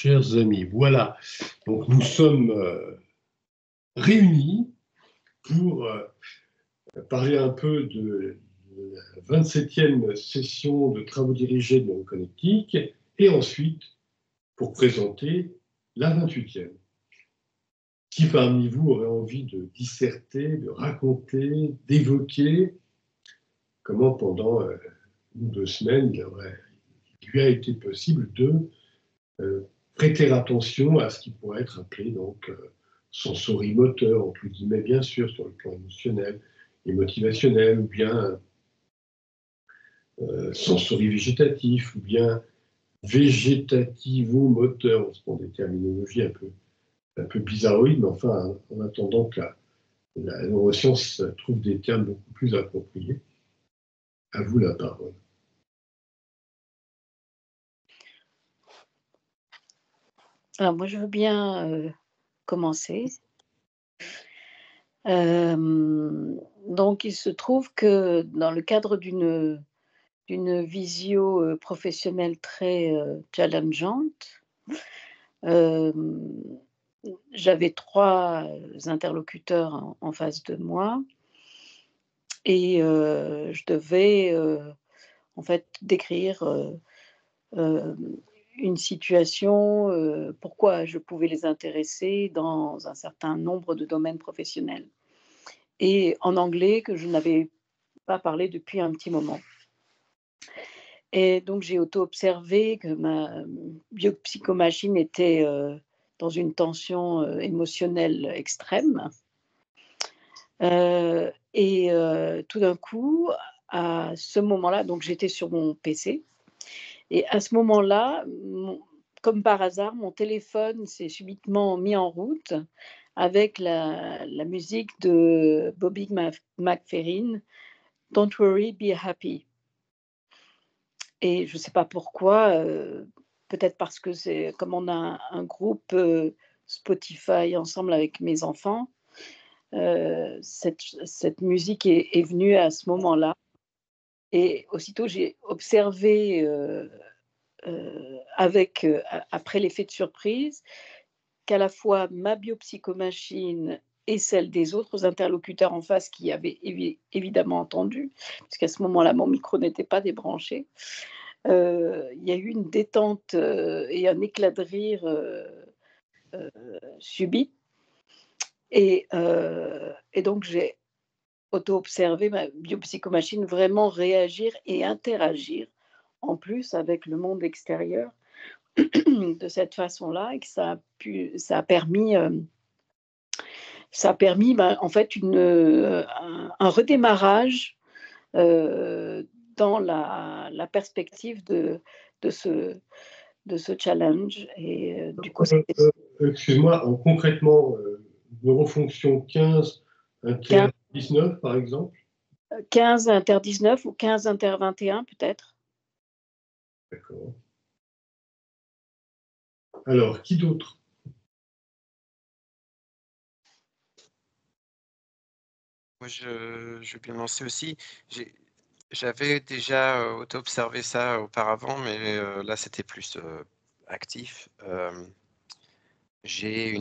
Chers amis, voilà. Donc nous sommes réunis pour parler un peu de la 27e session de travaux dirigés de Neuroconnectique et ensuite pour présenter la 28e. Qui parmi vous aurait envie de disserter, de raconter, d'évoquer comment pendant 1 ou 2 semaines il lui a été possible de prêter attention à ce qui pourrait être appelé donc sensorimoteur, entre guillemets bien sûr, sur le plan émotionnel et motivationnel, ou bien sensorivégétatif, ou bien végétativo-moteur, ce sont des terminologies un peu bizarroïdes, mais enfin, en attendant que la neuroscience trouve des termes beaucoup plus appropriés. À vous la parole. Alors moi, je veux bien commencer. Donc, il se trouve que dans le cadre d'une visio professionnelle très challengeante, j'avais 3 interlocuteurs en face de moi et je devais en fait décrire une situation, pourquoi je pouvais les intéresser dans un certain nombre de domaines professionnels. Et en anglais, que je n'avais pas parlé depuis un petit moment. Et donc j'ai auto-observé que ma biopsychomachine était dans une tension émotionnelle extrême. Et tout d'un coup, à ce moment-là, donc j'étais sur mon PC, et à ce moment-là, comme par hasard, mon téléphone s'est subitement mis en route avec la musique de Bobby McFerrin, Don't Worry, Be Happy. Et je ne sais pas pourquoi, peut-être parce que c'est comme on a un groupe Spotify ensemble avec mes enfants, cette musique est venue à ce moment-là. Et aussitôt, j'ai observé après l'effet de surprise, qu'à la fois ma biopsychomachine et celle des autres interlocuteurs en face qui avaient évidemment entendu, puisqu'à ce moment-là, mon micro n'était pas débranché, il y a eu une détente et un éclat de rire subit. Et donc, j'ai auto-observé ma biopsychomachine vraiment réagir et interagir en plus avec le monde extérieur de cette façon-là, et que ça a permis en fait un redémarrage dans la perspective de ce challenge. Et du coup, excuse-moi, concrètement, neurofonction 15 inter 19 par exemple. 15 inter 19 ou 15 inter 21 peut-être. D'accord. Alors, qui d'autre? Moi, je vais bien lancer aussi. J'avais déjà auto-observé ça auparavant, mais là, c'était plus actif. J'ai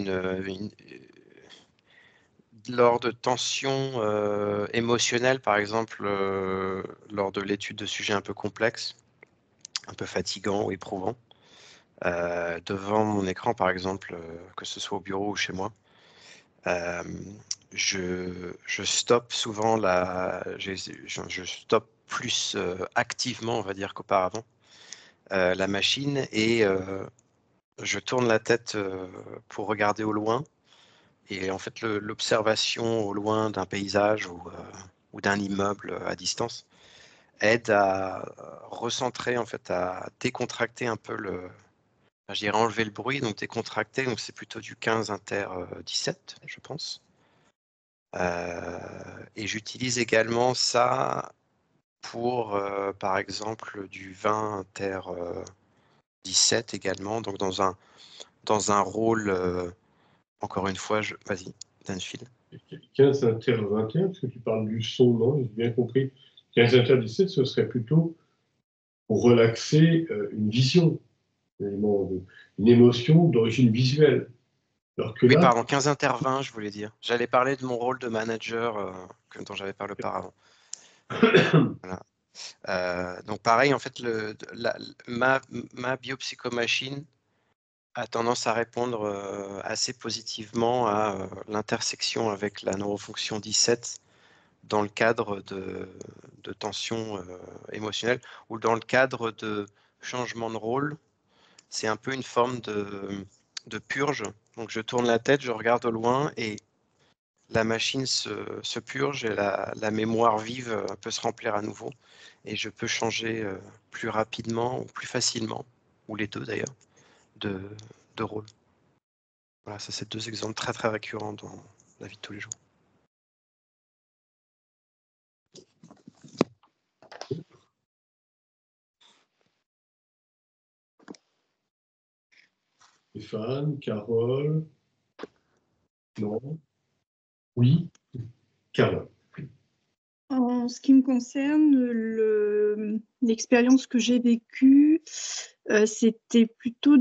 lors de tensions émotionnelles, par exemple, lors de l'étude de sujets un peu complexes, un peu fatigants ou éprouvants, devant mon écran, par exemple, que ce soit au bureau ou chez moi, je stoppe souvent je stoppe plus activement, on va dire, qu'auparavant, la machine, et je tourne la tête pour regarder au loin. Et en fait, l'observation au loin d'un paysage ou d'un immeuble à distance aide à recentrer, en fait, à décontracter un peu je dirais enlever le bruit, donc décontracter. Donc c'est plutôt du 15 inter 17, je pense. Et j'utilise également ça pour, par exemple, du 20 inter 17 également, donc dans un rôle, encore une fois, vas-y, Danfil. 15 inter 21, parce que tu parles du son, non? J'ai bien compris. 15 inter 17, ce serait plutôt pour relaxer une vision. une émotion d'origine visuelle. Alors que Oui, là, pardon, 15 intervint, je voulais dire. J'allais parler de mon rôle de manager dont j'avais parlé auparavant. Voilà. Donc pareil, en fait, ma biopsychomachine a tendance à répondre assez positivement à l'intersection avec la neurofonction 17 dans le cadre de tension émotionnelle ou dans le cadre de changement de rôle. C'est un peu une forme de purge. Donc je tourne la tête, je regarde au loin et la machine se purge et la mémoire vive peut se remplir à nouveau. Et je peux changer plus rapidement ou plus facilement, ou les deux d'ailleurs, de rôle. Voilà, ça c'est deux exemples très très récurrents dans la vie de tous les jours. Stéphane, Carole, non, oui, Carole. En ce qui me concerne, l'expérience que j'ai vécue, c'était plutôt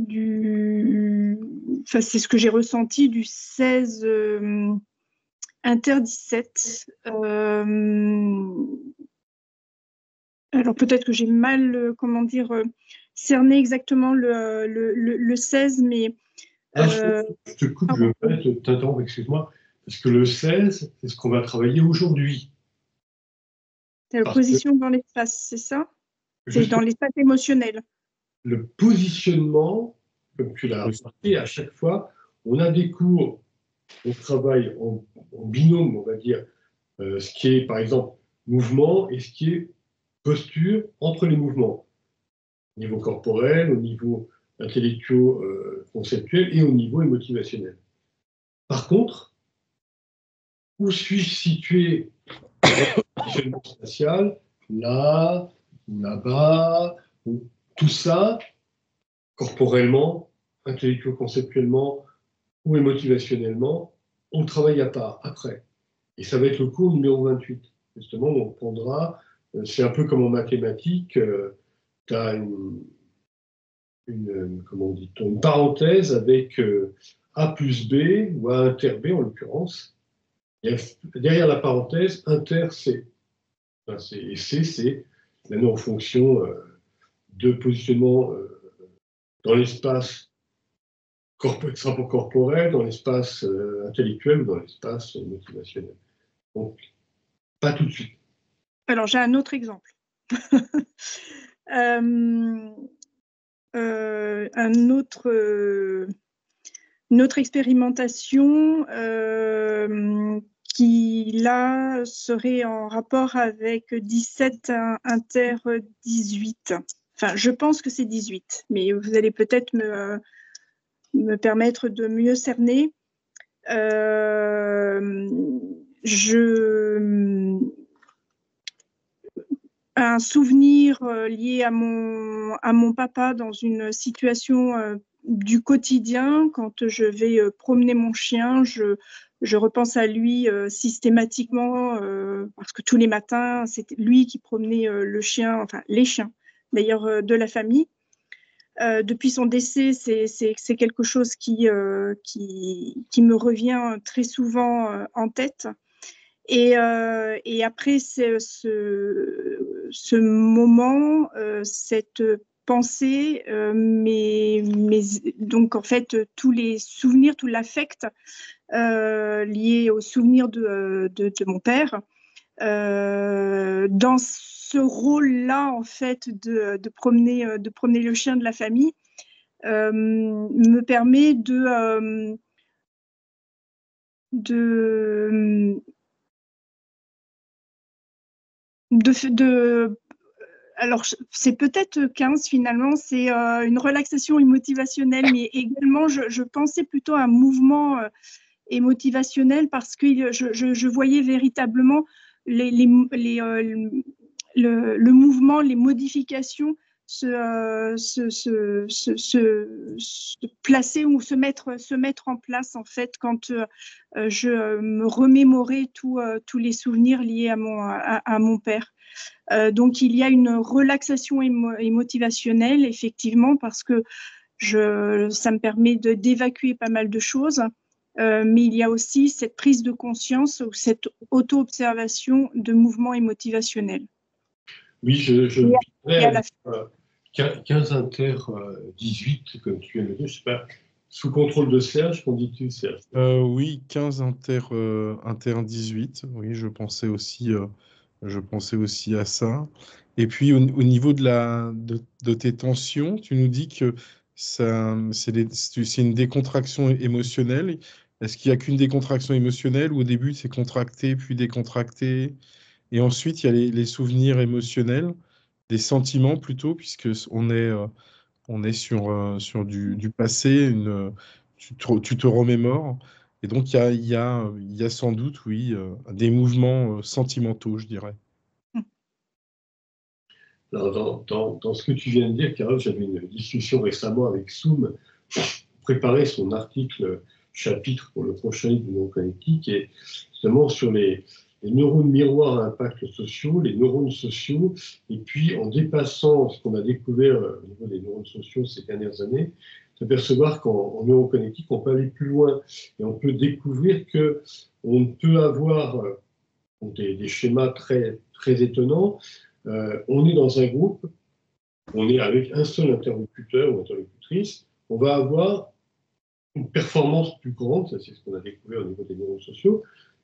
c'est ce que j'ai ressenti du 16 inter 17. Alors peut-être que j'ai mal, cerné exactement le 16, mais... Je te coupe, je vais t'interrompre, excuse-moi, parce que le 16, c'est ce qu'on va travailler aujourd'hui. C'est la position dans l'espace, c'est ça? C'est dans l'espace émotionnel. Le positionnement, comme tu l'as remarqué, à chaque fois, on a des cours, on travaille en binôme, on va dire, ce qui est, par exemple, mouvement et ce qui est posture entre les mouvements, au niveau corporel, au niveau intellectuel-conceptuel et au niveau motivationnel. Par contre, où suis-je situé dans le positionnement spatial, là, ou là-bas, tout ça, corporellement, intellectuel-conceptuellement ou motivationnellement, on travaille à part, après. Et ça va être le cours numéro 28. Justement, on prendra, c'est un peu comme en mathématiques, tu as une parenthèse avec A plus B, ou A inter B en l'occurrence. Derrière la parenthèse, inter C. Et C, c'est la neurofonction de positionnement dans l'espace extracorporel, dans l'espace intellectuel ou dans l'espace motivationnel. Donc, pas tout de suite. Alors, j'ai un autre exemple. Une autre expérimentation qui, là, serait en rapport avec 17 inter 18. Enfin, je pense que c'est 18, mais vous allez peut-être me permettre de mieux cerner. Un souvenir lié à mon papa dans une situation du quotidien. Quand je vais promener mon chien, je repense à lui systématiquement parce que tous les matins, c'était lui qui promenait le chien, enfin les chiens d'ailleurs de la famille. Depuis son décès, c'est quelque chose qui me revient très souvent en tête. Et après ce moment, cette pensée, mais donc en fait tous les souvenirs, tout l'affect lié au souvenir de mon père, dans ce rôle-là en fait de promener le chien de la famille, me permet alors, c'est peut-être 15 finalement, c'est une relaxation motivationnelle, mais également, je pensais plutôt à un mouvement motivationnel parce que je voyais véritablement le mouvement, les modifications se placer ou se mettre en place en fait quand je me remémorais tous les souvenirs liés à mon père. Donc il y a une relaxation motivationnelle effectivement parce que Ça me permet d'évacuer pas mal de choses. Mais il y a aussi cette prise de conscience ou cette auto-observation de mouvements et motivationnels. Oui, je et à la 15 inter 18, comme tu viens de le dire, je sais pas, sous contrôle de Serge, qu'en dis-tu, Serge? Oui, 15 inter 18, oui, je pensais aussi à ça. Et puis au niveau de tes tensions, tu nous dis que c'est une décontraction émotionnelle. Est-ce qu'il n'y a qu'une décontraction émotionnelle ou au début c'est contracté puis décontracté et ensuite il y a les souvenirs émotionnels, des sentiments plutôt, puisque on est sur du passé, tu te remémores. Et donc, il y a sans doute, oui, des mouvements sentimentaux, je dirais. Alors, dans ce que tu viens de dire, Carole, j'avais une discussion récemment avec Soum pour préparer son article chapitre pour le prochain livre du non-connectique, et justement sur les neurones miroirs à impact sociaux, les neurones sociaux, et puis en dépassant ce qu'on a découvert au niveau des neurones sociaux ces dernières années, s'apercevoir qu'en neuroconnectique, on peut aller plus loin et on peut découvrir qu'on peut avoir des schémas très, très étonnants. On est dans un groupe, on est avec un seul interlocuteur ou interlocutrice, on va avoir une performance plus grande, ça c'est ce qu'on a découvert au niveau des neurones sociaux,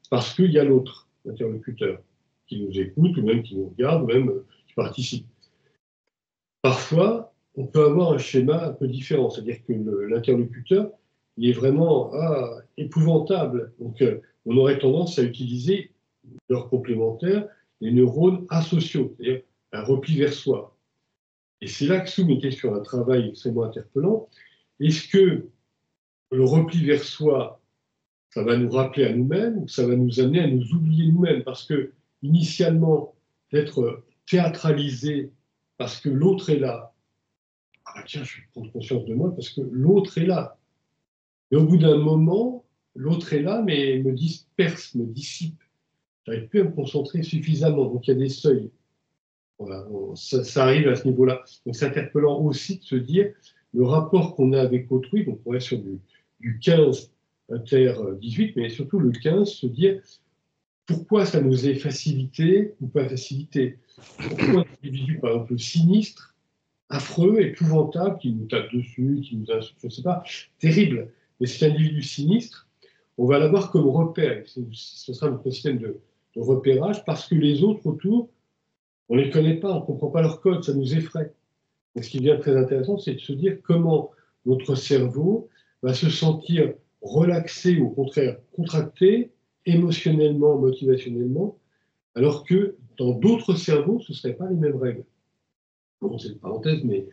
parce qu'il y a l'autre interlocuteur qui nous écoute, ou même qui nous regarde, ou même qui participe. Parfois, on peut avoir un schéma un peu différent, c'est-à-dire que l'interlocuteur, il est vraiment épouvantable. Donc, on aurait tendance à utiliser leur complémentaire, les neurones asociaux, c'est-à-dire un repli vers soi. Et c'est là que Soum était sur un travail extrêmement interpellant. Est-ce que le repli vers soi, ça va nous rappeler à nous-mêmes ou ça va nous amener à nous oublier nous-mêmes? Parce que, initialement, d'être théâtralisé parce que l'autre est là, ah tiens, je vais prendre conscience de moi parce que l'autre est là. Et au bout d'un moment, l'autre est là, mais me disperse, me dissipe. Je n'arrive plus à me concentrer suffisamment. Donc il y a des seuils. Voilà, ça arrive à ce niveau-là. Donc c'est interpellant aussi de se dire le rapport qu'on a avec autrui, donc on est sur du 15 inter 18, mais surtout le 15, se dire pourquoi ça nous est facilité ou pas facilité. Pourquoi un individu, par exemple, sinistre, affreux, épouvantable, qui nous tape dessus, qui nous insulte, je ne sais pas, terrible. Mais cet individu sinistre, on va l'avoir comme repère. Ce sera notre système de repérage parce que les autres autour, on ne les connaît pas, on ne comprend pas leur code, ça nous effraie. Et ce qui devient très intéressant, c'est de se dire comment notre cerveau va se sentir relaxé ou au contraire contracté émotionnellement, motivationnellement, alors que dans d'autres cerveaux, ce ne seraient pas les mêmes règles. Bon, c'est une parenthèse, mais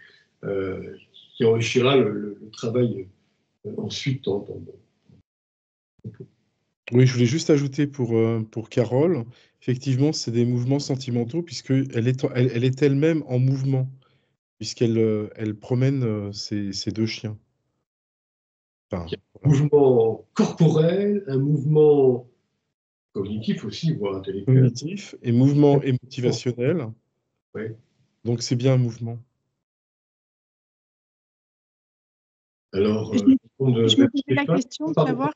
qui enrichira le travail ensuite. Oui, je voulais juste ajouter pour Carole, effectivement, c'est des mouvements sentimentaux puisqu'elle elle est elle-même en mouvement, puisqu'elle elle promène ses deux chiens. Enfin, Un mouvement corporel, un mouvement cognitif aussi, voire intellectuel. Cognitif et mouvement et motivationnel. Oui. Donc c'est bien un mouvement. Alors, je me posais la question de savoir.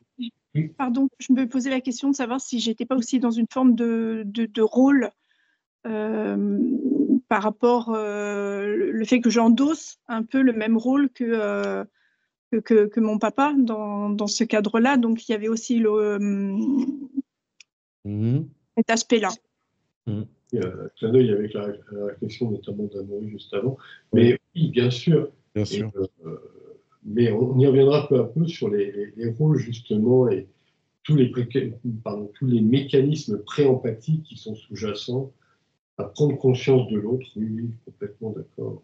Pardon, je me posais la question de savoir si j'étais pas aussi dans une forme de rôle par rapport le fait que j'endosse un peu le même rôle que mon papa dans ce cadre-là. Donc il y avait aussi cet aspect-là. Il y a un clin d'œil avec la réflexion notamment d'Amaury juste avant. Mais oui, bien sûr. Bien sûr. Mais on y reviendra peu à peu sur les rôles justement et tous les mécanismes pré-empathiques qui sont sous-jacents à prendre conscience de l'autre. Oui, complètement d'accord.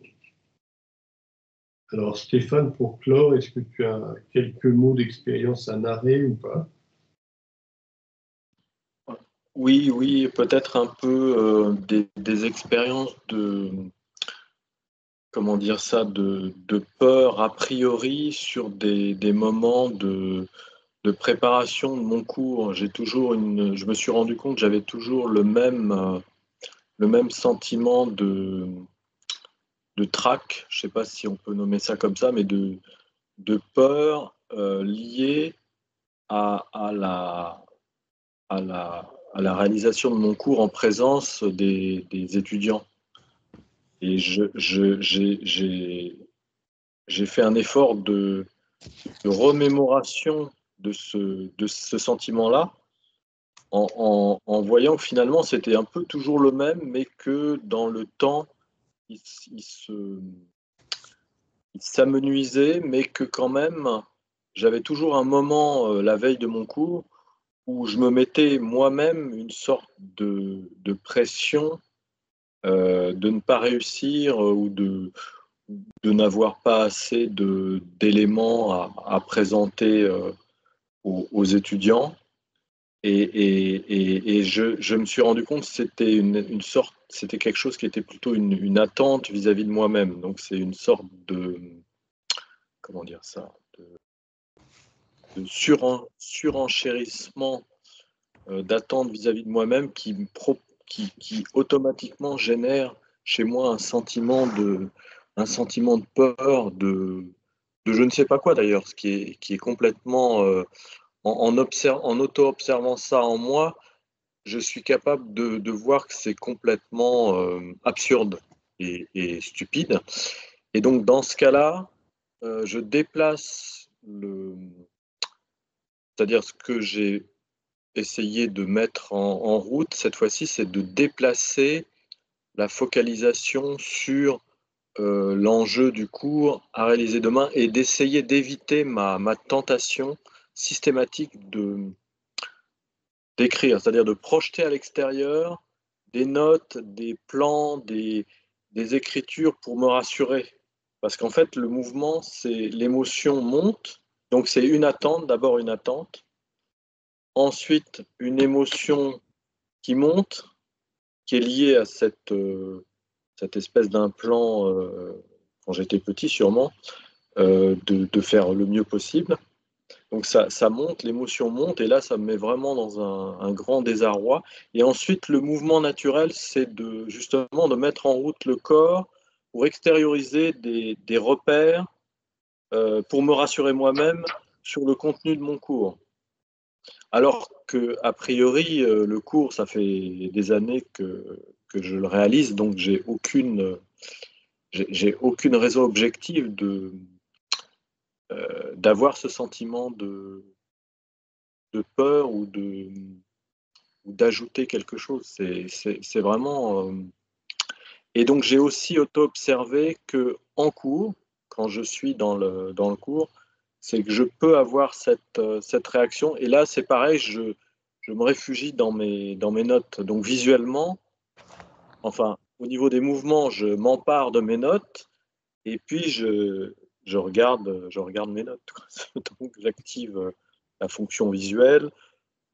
Alors Stéphane, pour clore, est-ce que tu as quelques mots d'expérience à narrer ou pas? Oui, peut-être un peu des expériences comment dire ça, de peur a priori sur des moments de préparation de mon cours. Je me suis rendu compte que j'avais toujours le même sentiment trac, je ne sais pas si on peut nommer ça comme ça, mais de peur liée à la réalisation de mon cours en présence des étudiants. Et j'ai fait un effort de remémoration de ce sentiment-là, en voyant que finalement c'était un peu toujours le même, mais que dans le temps, il s'amenuisait, mais que quand même, j'avais toujours un moment, la veille de mon cours, où je me mettais moi-même une sorte de pression de ne pas réussir ou de n'avoir pas assez d'éléments à présenter aux étudiants. Et je me suis rendu compte que c'était c'était quelque chose qui était plutôt une attente vis-à-vis de moi-même. Donc c'est une sorte de, comment dire ça, de surenchérissement d'attente vis-à-vis de moi-même qui automatiquement génère chez moi un sentiment de peur, de je ne sais pas quoi d'ailleurs, ce qui est complètement en auto-observant ça en moi, je suis capable de voir que c'est complètement absurde et stupide. Et donc dans ce cas-là, je déplace c'est-à-dire ce que j'ai essayé de mettre en route cette fois-ci, c'est de déplacer la focalisation sur l'enjeu du cours à réaliser demain et d'essayer d'éviter ma tentation systématique d'écrire, c'est-à-dire de projeter à l'extérieur des notes, des plans, des écritures pour me rassurer. Parce qu'en fait, le mouvement, c'est l'émotion monte, donc c'est une attente, d'abord une attente, ensuite une émotion qui monte, qui est liée à cette espèce d'implant, quand j'étais petit sûrement, de faire le mieux possible. Donc ça monte, l'émotion monte, et là, ça me met vraiment dans un grand désarroi. Et ensuite, le mouvement naturel, c'est justement de mettre en route le corps pour extérioriser des repères, pour me rassurer moi-même sur le contenu de mon cours. Alors qu'a priori, le cours, ça fait des années que je le réalise, donc j'ai aucune raison objective d'avoir ce sentiment de peur ou d'ajouter quelque chose. C'est vraiment... Et donc j'ai aussi auto-observé qu'en cours, quand je suis dans le cours, c'est que je peux avoir cette réaction. Et là, c'est pareil, je me réfugie dans mes notes. Donc visuellement, enfin, au niveau des mouvements, je m'empare de mes notes et puis je regarde mes notes. Donc j'active la fonction visuelle.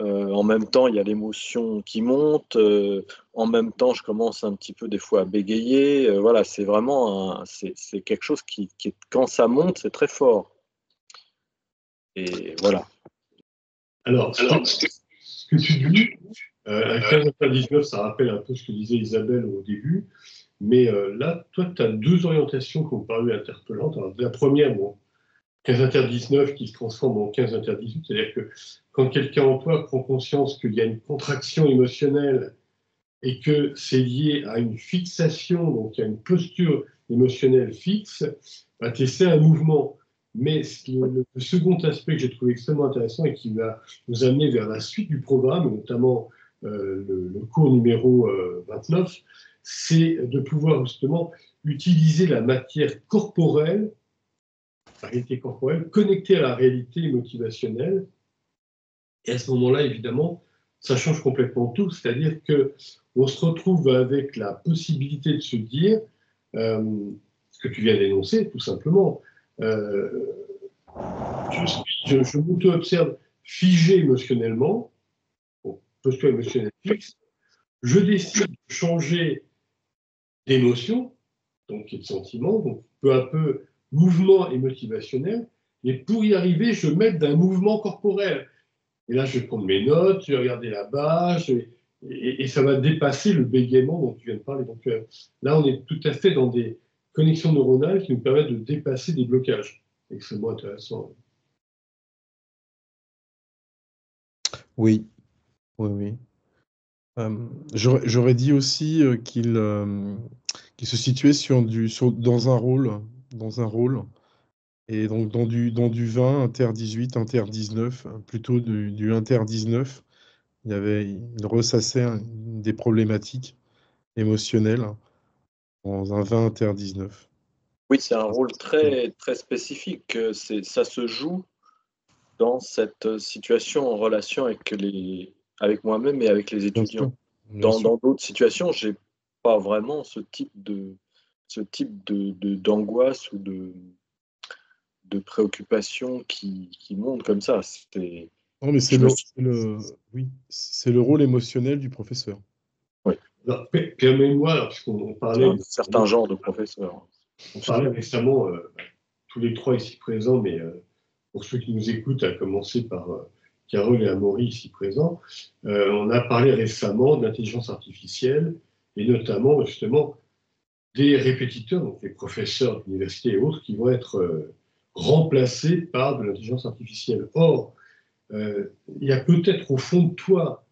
En même temps, il y a l'émotion qui monte. En même temps, je commence un petit peu des fois à bégayer. Voilà, c'est vraiment c'est quelque chose qui quand ça monte, c'est très fort. Et voilà. Alors, ce que tu dis, à 15h19, ça rappelle un peu ce que disait Isabelle au début. Mais là, toi, tu as deux orientations qui ont paru interpellantes. Alors, la première, bon, 15h19 qui se transforme en 15h18, c'est-à-dire que quand quelqu'un en toi prend conscience qu'il y a une contraction émotionnelle et que c'est lié à une fixation, donc à une posture émotionnelle fixe, bah, tu essaies un mouvement. Mais le second aspect que j'ai trouvé extrêmement intéressant et qui va nous amener vers la suite du programme, notamment le cours numéro 29, c'est de pouvoir justement utiliser la matière corporelle, la réalité corporelle, connectée à la réalité motivationnelle. Et à ce moment-là, évidemment, ça change complètement tout. C'est-à-dire qu'on se retrouve avec la possibilité de se dire, ce que tu viens d'énoncer, tout simplement, je m'auto-observe figé émotionnellement, bon, posture émotionnelle fixe, je décide de changer d'émotion, donc de sentiment, donc peu à peu mouvement et motivationnel, et pour y arriver, je mets d'un mouvement corporel. Et là, je vais prendre mes notes, je vais regarder là-bas, et ça va dépasser le bégaiement dont tu viens de parler. Donc là, on est tout à fait dans des connexions neuronales qui nous permettent de dépasser des blocages. Extrêmement intéressant. Oui, oui, oui. J'aurais dit aussi qu'il se situait dans un rôle, et donc dans du 20, Inter 18, Inter 19, plutôt du Inter 19, il ressassait des problématiques émotionnelles dans un 20 Inter 19. Oui, c'est un rôle très, très spécifique. Ça se joue dans cette situation en relation avec moi-même et avec les Bien étudiants. sûr, bien sûr. Dans d'autres situations, j'ai pas vraiment ce type d'angoisse ou de préoccupation qui monte comme ça. Non, mais Je me suis... oui, c'est le rôle émotionnel du professeur. Oui, Alors, permets-moi, puisqu'on c'est parlait, un certain genre de professeur. on parlait récemment, tous les trois ici présents, mais pour ceux qui nous écoutent, à commencer par Carole et Amaury ici présents, on a parlé récemment d'intelligence artificielle et notamment justement des répétiteurs, donc les professeurs d'université et autres, qui vont être remplacés par de l'intelligence artificielle. Or, il y a peut-être au fond de toi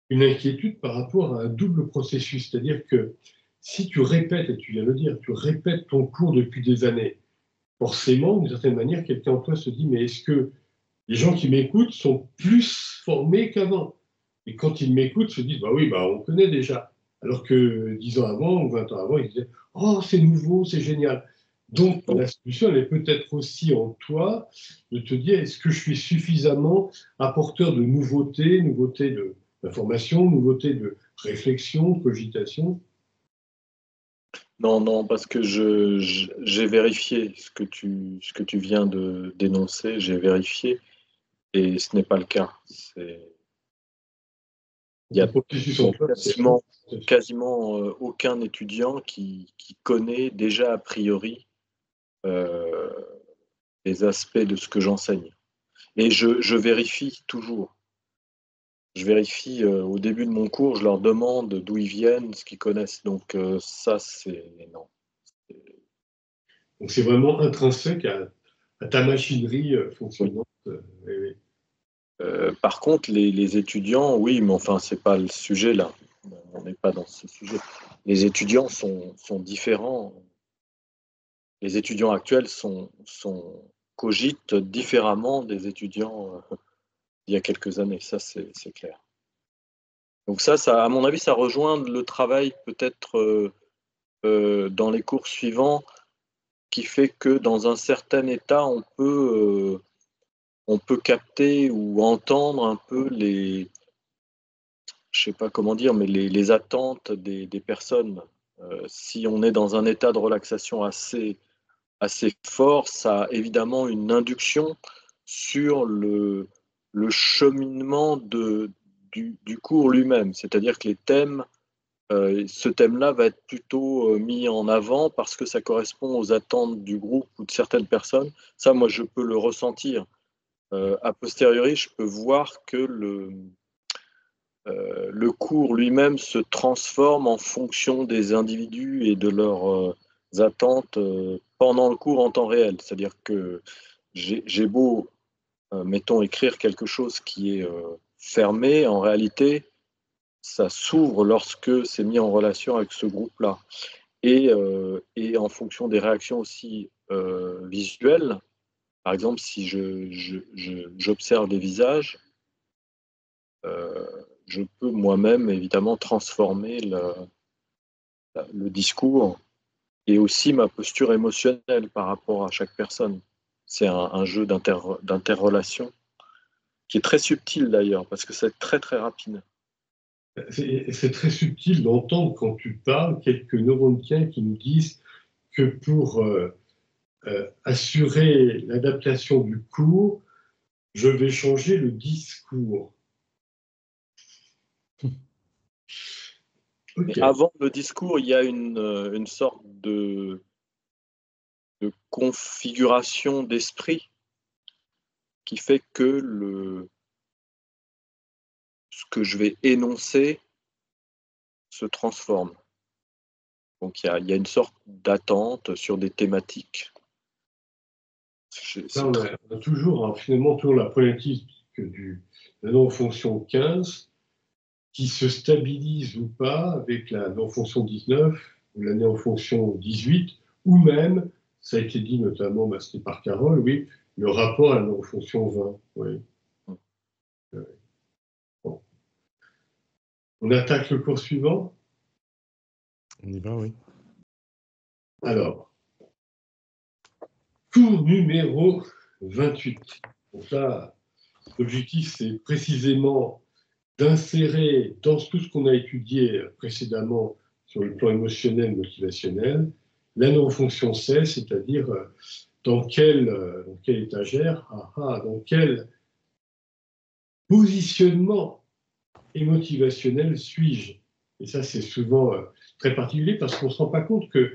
une inquiétude par rapport à un double processus, c'est-à-dire que si tu répètes, et tu viens de le dire, tu répètes ton cours depuis des années, forcément, d'une certaine manière, quelqu'un en toi se dit, mais est-ce que les gens qui m'écoutent sont plus formés qu'avant? Et quand ils m'écoutent, se disent, bah oui, bah on connaît déjà. Alors que 10 ans avant ou 20 ans avant, ils disaient, oh, c'est nouveau, c'est génial. Donc, la solution, elle est peut-être aussi en toi de te dire, est-ce que je suis suffisamment apporteur de nouveautés, d'informations, nouveautés de réflexion, de cogitation? Non, parce que j'ai vérifié ce que tu viens de dénoncer, j'ai vérifié, et ce n'est pas le cas. Il y a quasiment aucun étudiant qui connaît déjà a priori les aspects de ce que j'enseigne. Et je vérifie toujours. Je vérifie au début de mon cours, je leur demande d'où ils viennent, ce qu'ils connaissent. Donc ça, c'est non. Donc, c'est vraiment intrinsèque à ta machinerie Oui. fonctionnante. Oui. Par contre, les étudiants, oui, mais enfin, c'est pas le sujet là. On n'est pas dans ce sujet. Les étudiants sont différents. Les étudiants actuels cogitent différemment des étudiants il y a quelques années. Ça, c'est clair. Donc ça, à mon avis, ça rejoint le travail peut-être dans les cours suivants, qui fait que dans un certain état, on peut capter ou entendre un peu je sais pas comment dire, mais les attentes des personnes. Si on est dans un état de relaxation assez fort, ça a évidemment une induction sur le cheminement du cours lui-même. C'est-à-dire que les thèmes, ce thème-là va être plutôt mis en avant parce que ça correspond aux attentes du groupe ou de certaines personnes. Ça, moi, je peux le ressentir. A posteriori, je peux voir que le cours lui-même se transforme en fonction des individus et de leurs attentes pendant le cours en temps réel. C'est-à-dire que j'ai beau, mettons, écrire quelque chose qui est fermé, en réalité, ça s'ouvre lorsque c'est mis en relation avec ce groupe-là. Et en fonction des réactions aussi visuelles, par exemple, si j'observe les visages, je peux moi-même évidemment transformer le discours et aussi ma posture émotionnelle par rapport à chaque personne. C'est un jeu d'interrelation qui est très subtil d'ailleurs, parce que c'est très très rapide. C'est très subtil d'entendre quand tu parles quelques neurontiens qui nous disent que pour assurer l'adaptation du cours, je vais changer le discours. Mais avant le discours, il y a une sorte de configuration d'esprit qui fait que ce que je vais énoncer se transforme. Donc il y a une sorte d'attente sur des thématiques. Là, on a toujours, finalement, toujours la problématique de la non-fonction 15 qui se stabilise ou pas avec la non-fonction 19 ou la non-fonction 18, ou même, ça a été dit notamment, c'était par Carole, oui, le rapport à la non-fonction 20. Oui. Bon. On attaque le cours suivant. On y va, oui. Alors, cours numéro 28. Donc là, l'objectif, c'est précisément d'insérer dans tout ce qu'on a étudié précédemment sur le plan émotionnel, motivationnel, la non-fonction 16, c'est-à-dire dans quelle étagère, dans quel positionnement émotivationnel suis-je? Et ça, c'est souvent très particulier parce qu'on ne se rend pas compte que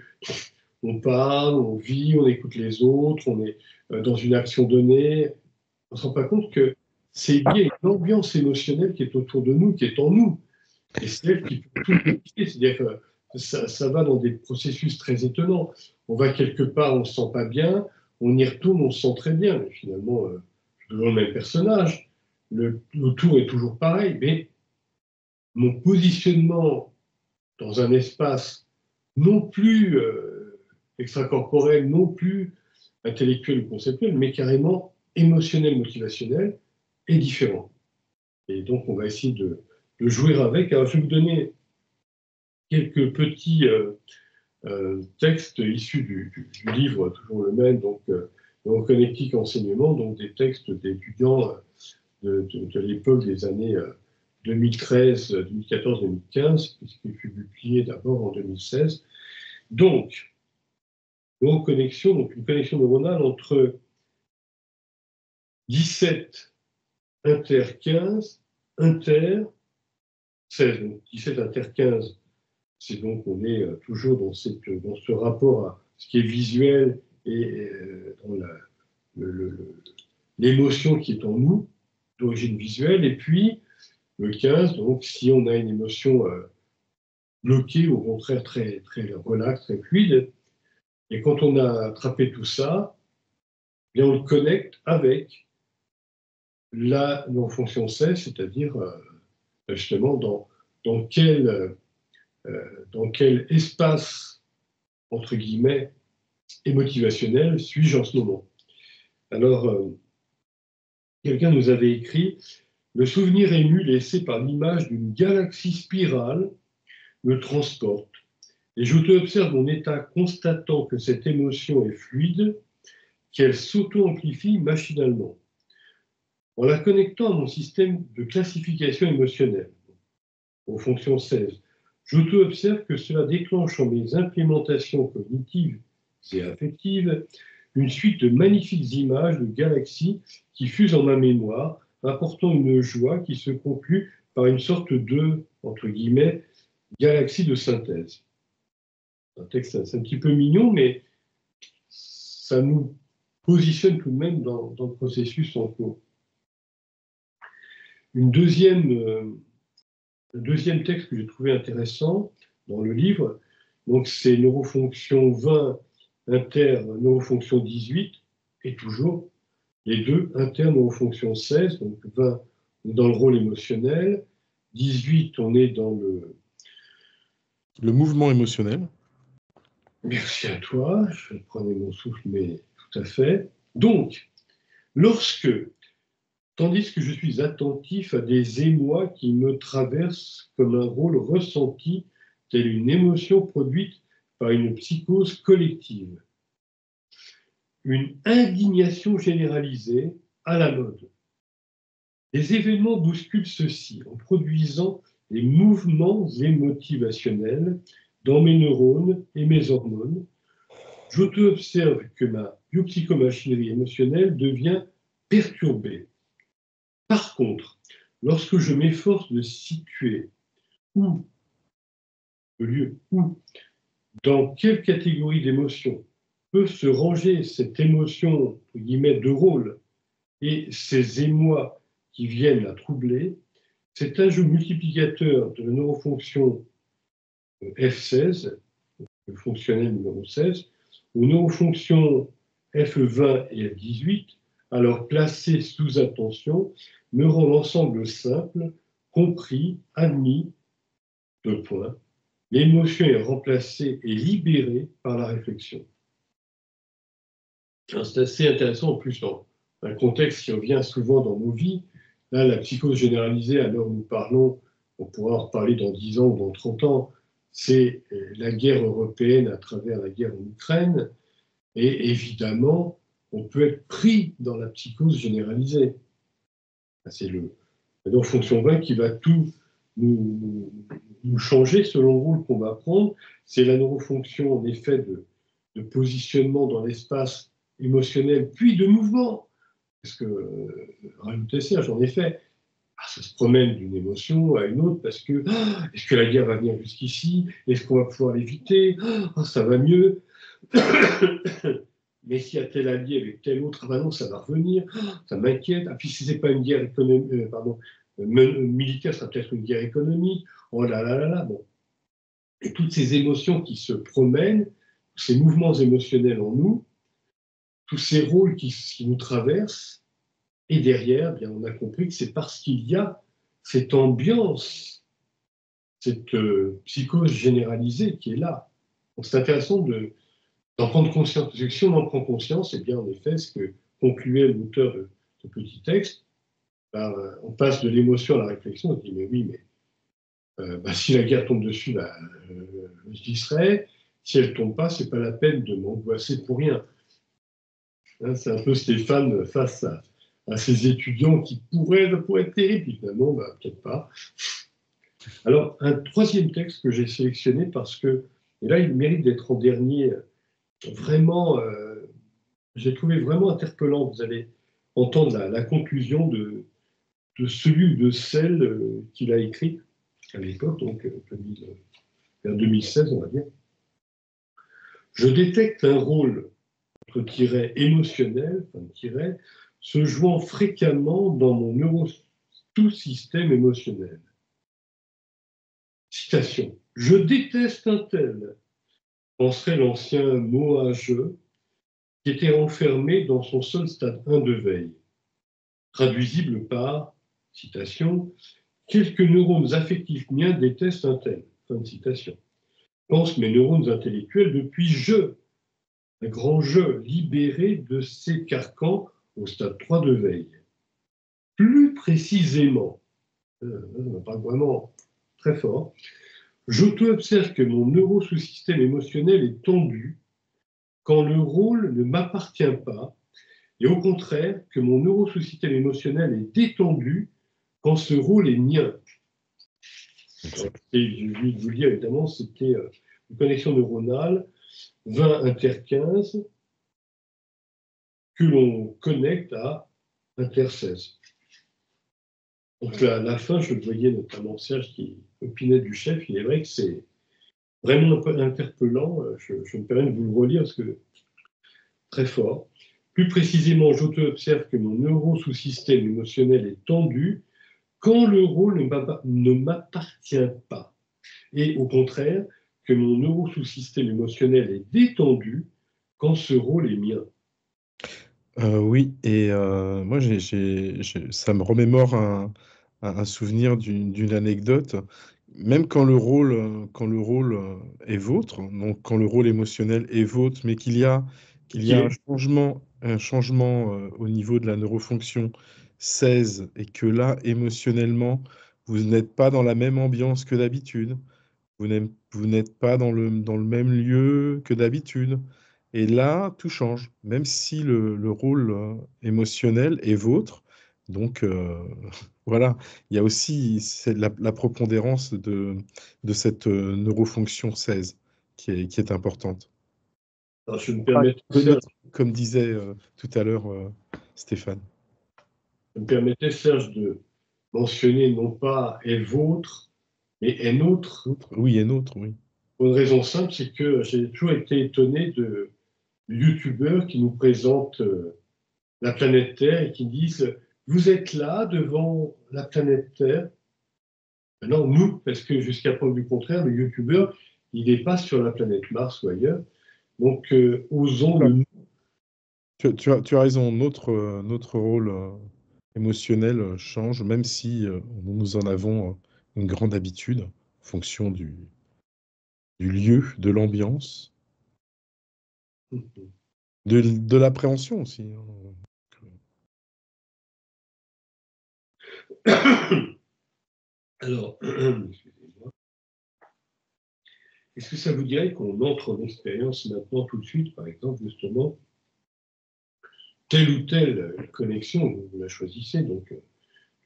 on parle, on vit, on écoute les autres, on est dans une action donnée. On ne se rend pas compte que c'est lié à une ambiance émotionnelle qui est autour de nous, qui est en nous. Et c'est elle qui peut tout modifier. C'est-à-dire que ça va dans des processus très étonnants. On va quelque part, on ne se sent pas bien, on y retourne, on se sent très bien. Mais finalement, c'est toujours le même personnage. Le tour est toujours pareil. Mais mon positionnement dans un espace non plus extracorporel, non plus intellectuel ou conceptuel, mais carrément émotionnel, motivationnel, est différent. Et donc, on va essayer de jouer avec. Alors, je vais vous donner quelques petits textes issus du livre, toujours le même, donc connectique enseignement, donc des textes d'étudiants de l'époque des années 2013, 2014, 2015, puisqu'il fut publié d'abord en 2016. Donc, une connexion neuronale entre 17 inter 15, inter 16. Donc 17 inter 15, c'est donc on est toujours dans ce rapport à ce qui est visuel et dans l'émotion qui est en nous, d'origine visuelle. Et puis le 15, donc si on a une émotion bloquée, au contraire très, très relaxe, très fluide, et quand on a attrapé tout ça, bien on le connecte avec la non-fonction 16, c'est-à-dire justement dans quel espace, entre guillemets, et motivationnel suis-je en ce moment. Alors, quelqu'un nous avait écrit « Le souvenir ému laissé par l'image d'une galaxie spirale me transporte, et j'auto-observe mon état constatant que cette émotion est fluide, qu'elle s'auto-amplifie machinalement. En la connectant à mon système de classification émotionnelle, aux fonctions 16, j'auto-observe que cela déclenche en mes implémentations cognitives et affectives une suite de magnifiques images de galaxies qui fusent en ma mémoire, apportant une joie qui se conclut par une sorte de, entre guillemets, galaxie de synthèse. Un texte, c'est un petit peu mignon, mais ça nous positionne tout de même dans le processus en cours. Un deuxième texte que j'ai trouvé intéressant dans le livre, donc c'est neurofonction 20 inter neurofonction 18, et toujours les deux inter neurofonction 16, donc 20 on est dans le rôle émotionnel, 18 on est dans le mouvement émotionnel. Merci à toi, je prenais mon souffle, mais tout à fait. Donc, tandis que je suis attentif à des émois qui me traversent comme un rôle ressenti, telle une émotion produite par une psychose collective. Une indignation généralisée à la mode. Les événements bousculent ceci en produisant des mouvements émotivationnels dans mes neurones et mes hormones. J'auto-observe que ma biopsychomachinerie émotionnelle devient perturbée. Par contre, lorsque je m'efforce de situer le lieu où, dans quelle catégorie d'émotions peut se ranger cette émotion, entre guillemets, de rôle et ces émois qui viennent la troubler, cet ajout multiplicateur de la neurofonction F16, le fonctionnel numéro 16, aux neurofonctions FE20 et F18, alors placées sous attention, me rend l'ensemble simple, compris, admis, deux points. L'émotion est remplacée et libérée par la réflexion. C'est assez intéressant, en plus, dans un contexte qui revient souvent dans nos vies. Là, la psychose généralisée, à l'heure où nous parlons, on pourra en reparler dans 10 ans ou dans 30 ans, c'est la guerre européenne à travers la guerre en Ukraine. Et évidemment, on peut être pris dans la psychose généralisée. C'est la neurofonction 20 qui va tout nous changer selon le rôle qu'on va prendre. C'est la neurofonction, en effet, de positionnement dans l'espace émotionnel, puis de mouvement. Parce que, rajouter ça, en effet, ça se promène d'une émotion à une autre parce que est-ce que la guerre va venir jusqu'ici? Est-ce qu'on va pouvoir l'éviter? Ça va mieux. Mais s'il y a tel allié avec tel autre, non, ça va revenir, ça m'inquiète. Puis si ce n'est pas une guerre militaire, ça sera peut-être une guerre économique. Oh là là là là. Bon. Et toutes ces émotions qui se promènent, ces mouvements émotionnels en nous, tous ces rôles qui nous traversent, et derrière, bien, on a compris que c'est parce qu'il y a cette ambiance, cette psychose généralisée qui est là. Donc c'est intéressant d'en prendre conscience. Parce que si on en prend conscience, eh bien, en effet, ce que concluait l'auteur de ce petit texte, on passe de l'émotion à la réflexion, on se dit, mais oui, mais si la guerre tombe dessus, j'y serai. Si elle ne tombe pas, ce n'est pas la peine de m'angoisser pour rien. Hein, c'est un peu Stéphane face à ces étudiants qui pourraient être terribles, puis finalement, peut-être pas. Alors, un troisième texte que j'ai sélectionné parce que, et là, il mérite d'être en dernier, vraiment, j'ai trouvé vraiment interpellant. Vous allez entendre la conclusion de celui ou de celle qu'il a écrit à l'époque, donc vers 2016, on va dire. Je détecte un rôle entre tirets émotionnel, se jouant fréquemment dans mon tout-système émotionnel. Citation. Je déteste un tel, penserait l'ancien Moageux, qui était enfermé dans son seul stade 1 de veille. Traduisible par, citation, quelques neurones affectifs miens détestent un tel. Fin de citation. Pensent mes neurones intellectuels depuis un grand jeu libéré de ces carcans au stade 3 de veille. Plus précisément, on parle vraiment très fort, j'auto-observe que mon neurosous-système émotionnel est tendu quand le rôle ne m'appartient pas, et au contraire que mon neurosous-système émotionnel est détendu quand ce rôle est mien. Et je vais vous dire, évidemment, c'était une connexion neuronale 20 inter 15 que l'on connecte à inter 16. Donc la fin, je le voyais notamment Serge qui opinait du chef, il est vrai que c'est vraiment un peu interpellant, je me permets de vous le relire parce que très fort. Plus précisément, j'auto-observe que mon neurosous-système émotionnel est tendu quand le rôle ne m'appartient pas. Et au contraire, que mon neurosous-système émotionnel est détendu quand ce rôle est mien. Oui, et moi, ça me remémore un souvenir d'une anecdote. Même quand le rôle est vôtre, donc quand le rôle émotionnel est vôtre, mais qu'il y a un changement au niveau de la neurofonction 16 et que là, émotionnellement, vous n'êtes pas dans la même ambiance que d'habitude, vous n'êtes pas dans le même lieu que d'habitude. Et là, tout change, même si le rôle émotionnel est vôtre. Donc, voilà, il y a aussi la prépondérance de cette neurofonction 16 qui est importante. Alors, je me permets Comme disait tout à l'heure Stéphane. Je me permettais, Serge, de mentionner non pas est vôtre, mais est nôtre. Oui, est nôtre, oui. Pour une raison simple, c'est que j'ai toujours été étonné de youtubeurs qui nous présentent la planète Terre et qui disent vous êtes là devant la planète Terre. Non, nous, parce que jusqu'à preuve du contraire, le youtubeur, il n'est pas sur la planète Mars ou ailleurs. Donc, osons le... Tu as raison, notre rôle émotionnel change, même si nous en avons une grande habitude en fonction du lieu, de l'ambiance, de l'appréhension aussi. Alors, excusez-moi. Est-ce que ça vous dirait qu'on entre en expérience maintenant tout de suite, par exemple, justement, telle ou telle connexion, vous la choisissez, donc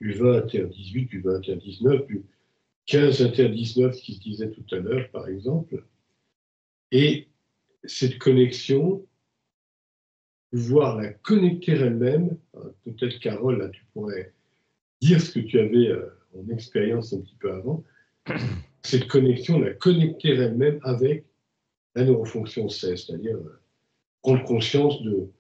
du 20 inter 18, du 20 inter 19, du 15 inter 19 qui se disait tout à l'heure, par exemple, et cette connexion, pouvoir la connecter elle-même, peut-être Carole, là tu pourrais dire ce que tu avais en expérience un petit peu avant, cette connexion, la connecter elle-même avec la neurofonction 16, c'est-à-dire prendre conscience de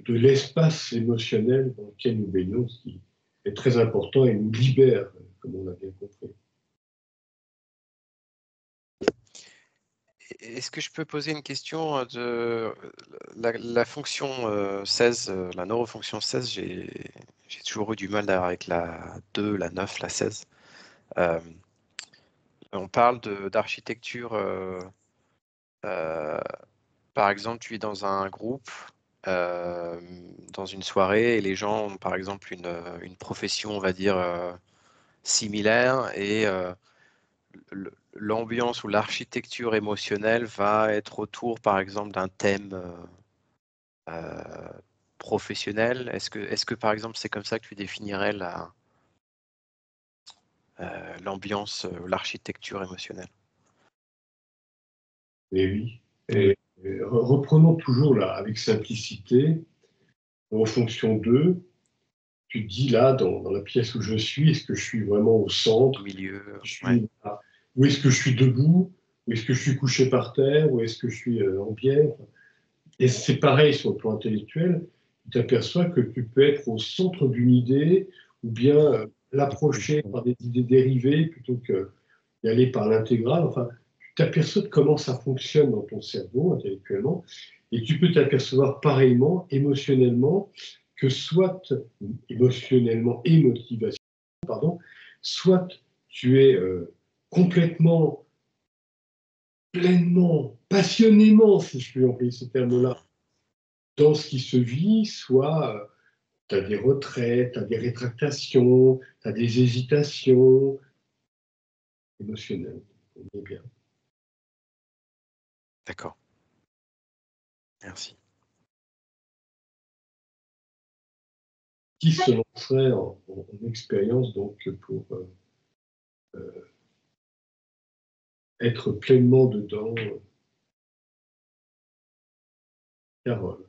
l'espace émotionnel dans lequel nous baignons, ce qui est très important et nous libère, comme on l'a bien compris. Est-ce que je peux poser une question de la fonction 16, la neurofonction 16, j'ai toujours eu du mal avec la 2, la 9, la 16. On parle d'architecture, par exemple, tu es dans un groupe, dans une soirée, et les gens ont par exemple une profession, on va dire, similaire, et l'ambiance ou l'architecture émotionnelle va être autour, par exemple, d'un thème professionnel. Est-ce que, par exemple, c'est comme ça que tu définirais l'ambiance ou l'architecture émotionnelle? Et oui. Et reprenons toujours là, avec simplicité, en fonction 2, tu te dis là, dans la pièce où je suis, est-ce que je suis vraiment au centre, Au milieu, ou est-ce que je suis debout, ou est-ce que je suis couché par terre, ou est-ce que je suis en biais. Et c'est pareil sur le plan intellectuel, tu t'aperçois que tu peux être au centre d'une idée, ou bien l'approcher par des idées dérivées, plutôt que d'y aller par l'intégrale. Enfin, tu t'aperçois de comment ça fonctionne dans ton cerveau intellectuellement, et tu peux t'apercevoir pareillement, émotionnellement, que soit émotionnellement et motivation, pardon, soit tu es complètement, pleinement, passionnément, si je puis employer ce terme-là, dans ce qui se vit, soit tu as des retraites, tu as des rétractations, tu as des hésitations émotionnelles. On est bien. D'accord. Merci. Qui se lancerait en expérience donc pour être pleinement dedans? Carole.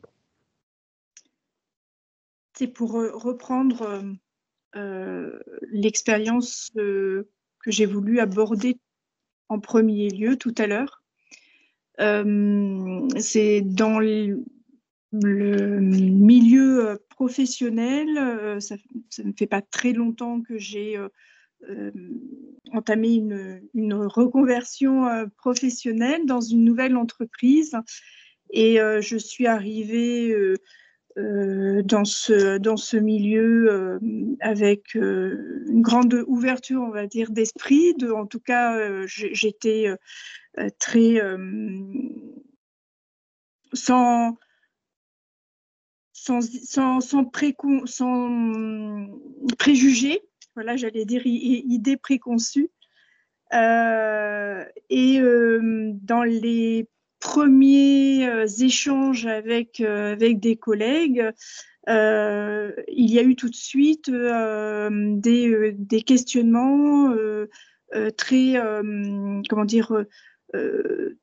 C'est pour reprendre l'expérience que j'ai voulu aborder en premier lieu tout à l'heure. C'est dans le milieu professionnel. Ça ne fait pas très longtemps que j'ai entamé une reconversion professionnelle dans une nouvelle entreprise. Et je suis arrivée dans ce milieu avec une grande ouverture, on va dire, d'esprit. En tout cas, j'étais très sans préjugés, voilà, j'allais dire idées préconçues. Et dans les premiers échanges avec des collègues, il y a eu tout de suite des questionnements très, comment dire,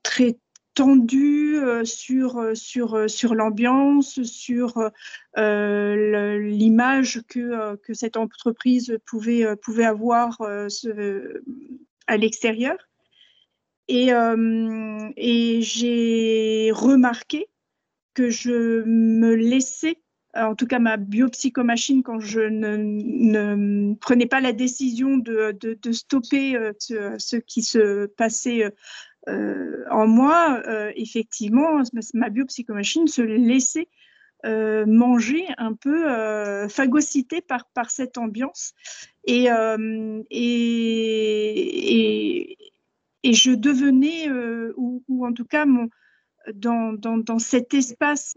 très tendus sur l'ambiance, sur l'image que cette entreprise pouvait avoir à l'extérieur. Et j'ai remarqué que je me laissais en tout cas ma biopsychomachine, quand je ne prenais pas la décision de stopper ce qui se passait en moi, effectivement, ma biopsychomachine se laissait manger un peu, phagocyté par cette ambiance. Et je devenais, ou en tout cas, dans cet espace,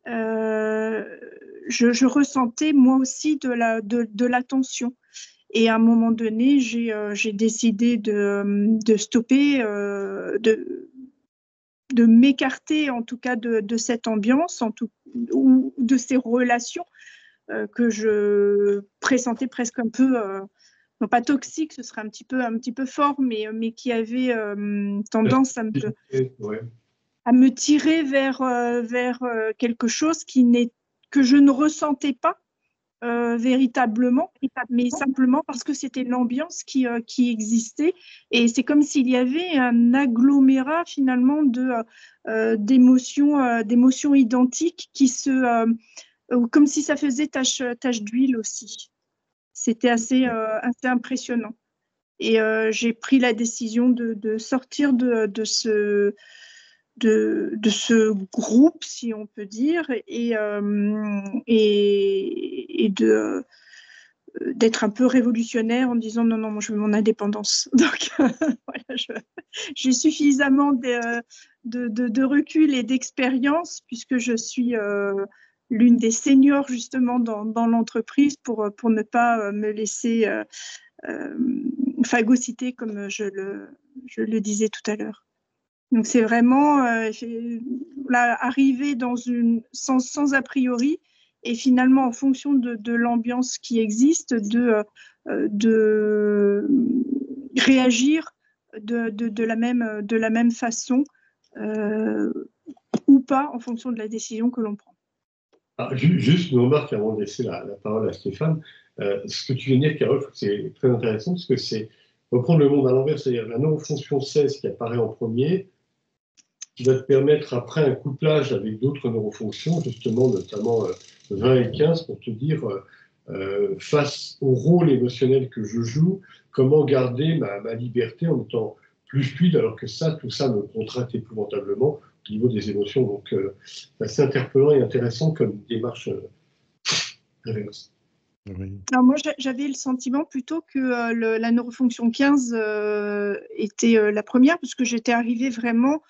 je ressentais moi aussi de la tension. Et à un moment donné, j'ai décidé de stopper, de m'écarter en tout cas de cette ambiance, ou de ces relations que je pressentais presque un peu, non pas toxiques, ce serait un petit peu fort, mais qui avaient tendance à me tirer vers quelque chose que je ne ressentais pas véritablement, mais simplement parce que c'était l'ambiance qui existait. Et c'est comme s'il y avait un agglomérat finalement d'émotions identiques comme si ça faisait tache d'huile aussi. C'était assez impressionnant. Et j'ai pris la décision de sortir de ce groupe, si on peut dire, et d'être un peu révolutionnaire en disant non, moi je veux mon indépendance. Donc voilà, j'ai suffisamment de recul et d'expérience, puisque je suis l'une des seniors justement dans l'entreprise, pour ne pas me laisser phagocyter, comme je le disais tout à l'heure. Donc c'est vraiment arriver sans a priori, et finalement en fonction de l'ambiance qui existe, de réagir de la même façon, ou pas, en fonction de la décision que l'on prend. Ah, juste une remarque avant de laisser la parole à Stéphane. Ce que tu viens de dire, Carole, c'est très intéressant, parce que c'est reprendre le monde à l'envers, c'est-à-dire la neurofonction 16 qui apparaît en premier, qui va te permettre, après un couplage avec d'autres neurofonctions, justement, notamment 20 et 15, pour te dire, face au rôle émotionnel que je joue, comment garder ma liberté en étant plus fluide, alors que tout ça me contracte épouvantablement au niveau des émotions. Donc, c'est interpellant et intéressant comme démarche inverse. Oui. Alors moi, j'avais le sentiment plutôt que la neurofonction 15 était la première, parce que j'étais arrivée vraiment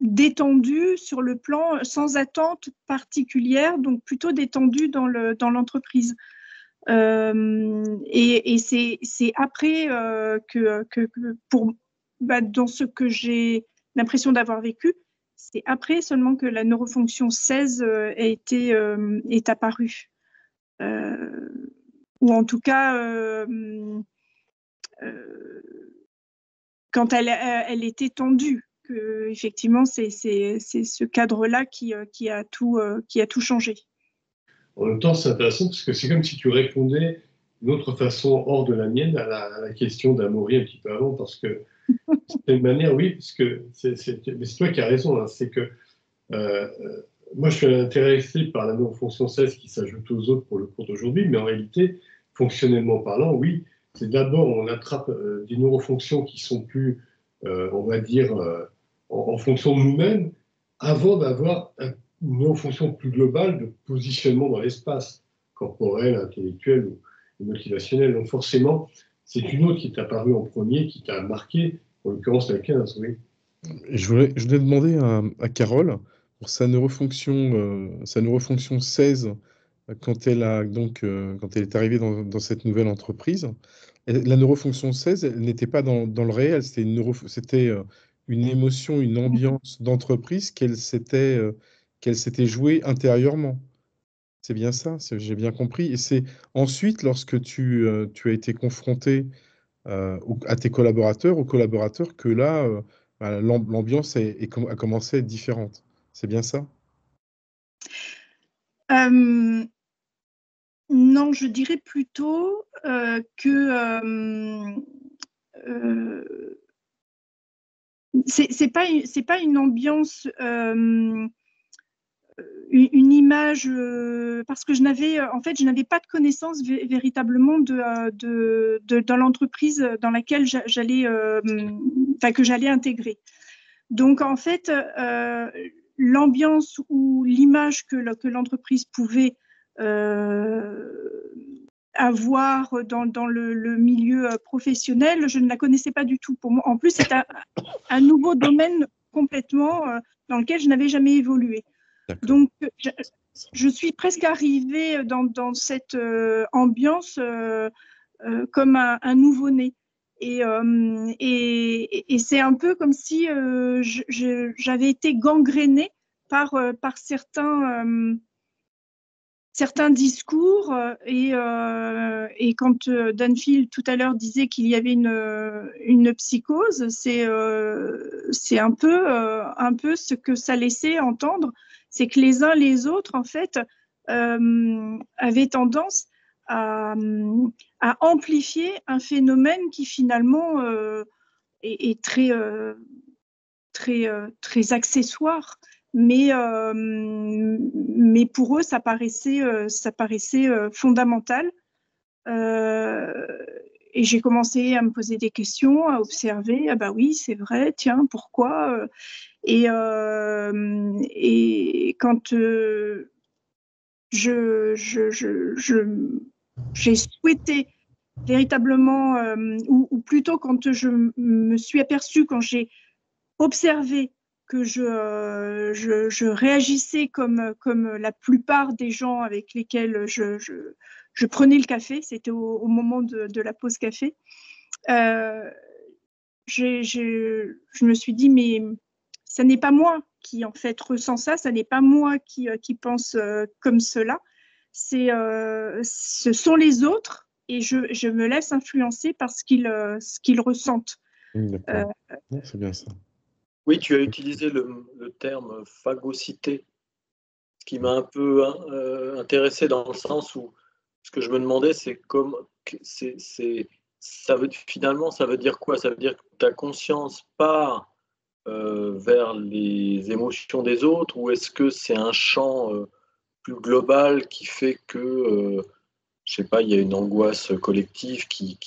détendue sur le plan, sans attente particulière, donc plutôt détendue dans l'entreprise. Et c'est après que dans ce que j'ai l'impression d'avoir vécu, c'est après seulement que la neurofonction 16 est apparue. Ou en tout cas, quand elle était tendue, que effectivement c'est ce cadre-là qui a tout changé. En même temps, c'est intéressant parce que c'est comme si tu répondais d'une autre façon, hors de la mienne, à la question d'Amaury un petit peu avant, parce que c'est une manière, oui, parce que mais c'est toi qui as raison, hein, c'est que moi je suis intéressé par la neurofonction 16 qui s'ajoute aux autres pour le cours d'aujourd'hui, mais en réalité, fonctionnellement parlant, oui, c'est d'abord on attrape des neurofonctions qui sont plus, on va dire, en fonction de nous-mêmes, avant d'avoir une neurofonction plus globale de positionnement dans l'espace, corporel, intellectuel ou motivationnel. Donc forcément, c'est une autre qui est apparue en premier, qui t'a marqué, en l'occurrence la 15, oui. Je voulais demander à Carole, pour sa neurofonction 16, quand elle est arrivée dans cette nouvelle entreprise, la neurofonction 16, elle n'était pas dans le réel, c'était une émotion, une ambiance d'entreprise qu'elle s'était jouée intérieurement. C'est bien ça, j'ai bien compris. Et c'est ensuite, lorsque tu as été confronté à tes collaborateurs, aux collaborateurs, que là, l'ambiance a commencé à être différente. C'est bien ça? Non, je dirais plutôt que c'est pas une ambiance, une image parce que je n'avais pas de connaissance véritablement dans l'entreprise dans laquelle que j'allais intégrer. Donc en fait, l'ambiance ou l'image que l'entreprise pouvait avoir dans le milieu professionnel, je ne la connaissais pas du tout. Pour moi, en plus, c'est un nouveau domaine complètement dans lequel je n'avais jamais évolué. Donc, je suis presque arrivée dans cette ambiance comme un nouveau-né. Et c'est un peu comme si j'avais été gangrénée par certains discours et quand Dunfield tout à l'heure disait qu'il y avait une psychose, c'est un peu ce que ça laissait entendre, c'est que les uns les autres en fait avaient tendance à amplifier un phénomène qui finalement est très accessoire. Mais pour eux, ça paraissait fondamental. Et j'ai commencé à me poser des questions, à observer. Ah bah oui, c'est vrai, tiens, pourquoi et quand j'ai souhaité véritablement, ou plutôt quand je me suis aperçue, quand j'ai observé que je réagissais comme la plupart des gens avec lesquels je prenais le café, c'était au moment de la pause café, je me suis dit, mais ça n'est pas moi qui en fait ressens ça, ça n'est pas moi qui pense comme cela, ce sont les autres et je me laisse influencer par ce qu'ils ressentent. D'accord. C'est bien ça. Oui, tu as utilisé le terme phagocité, ce qui m'a un peu intéressé dans le sens où ce que je me demandais, c'est finalement, ça veut dire quoi? Ça veut dire que ta conscience part vers les émotions des autres, ou est-ce que c'est un champ plus global qui fait que, je sais pas, il y a une angoisse collective qui